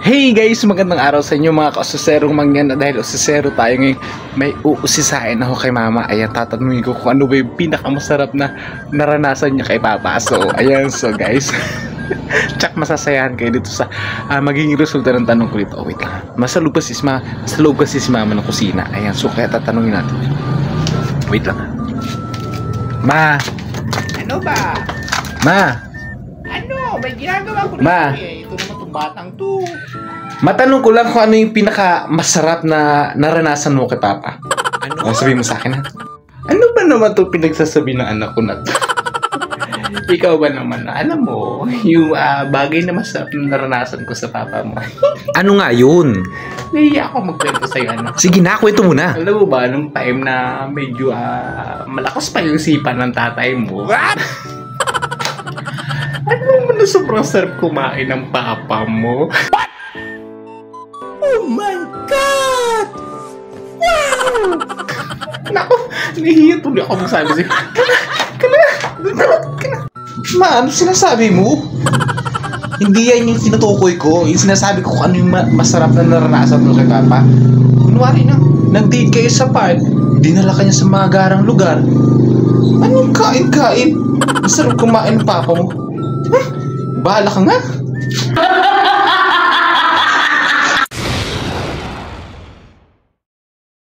Hey guys, magandang araw sa inyo mga kaususerong mangyan. Dahil ususero tayo ngayon, may uusisain ako kay mama. Ayan, tatanungin ko kung ano ba yung pinakamasarap na naranasan niya kay papa. So, ayan, so guys tsak masasayahan kayo dito sa magiging resulta ng tanong ko dito. Oh, wait lang, nasa loob kasi si mama ng kusina. Ayan, so kaya tatanungin natin. Wait lang. Ma! Ano ba? Ma! Ano? May ginagawa ko Ma. rin. Ito naman itong batang to. Matanong ko lang kung ano yung pinakamasarap na naranasan mo kay papa. Ano? Sabihin mo sa akin, ha? Ano ba naman to pinagsasabi ng anak ko na to? Ikaw ba naman? Alam mo, yung bagay na masarap na naranasan ko sa papa mo. Ano nga yun? Nahiya ako magkwento sa'yo, ano. Sige na, kwento mo na. Alam mo ba, nung time na medyo malakas pa yung sipan ng tatay mo. What? Ano mo na sobrang sarap kumain ng papa mo? What? Oh my God! Wow! Naku, nahihiya tuloy ako magsabi sa'yo. Kana! Ma, ano sinasabi mo? Hindi yan yung tinutukoy ko. Yung sinasabi ko kung ano yung masarap na naranasan mo kay papa. Kunwari na, nag-date kayo sa park, dinala ka niya sa mga garang lugar. Anong kain-kain? Masarap kumain ng papa mo. Bahala ka nga.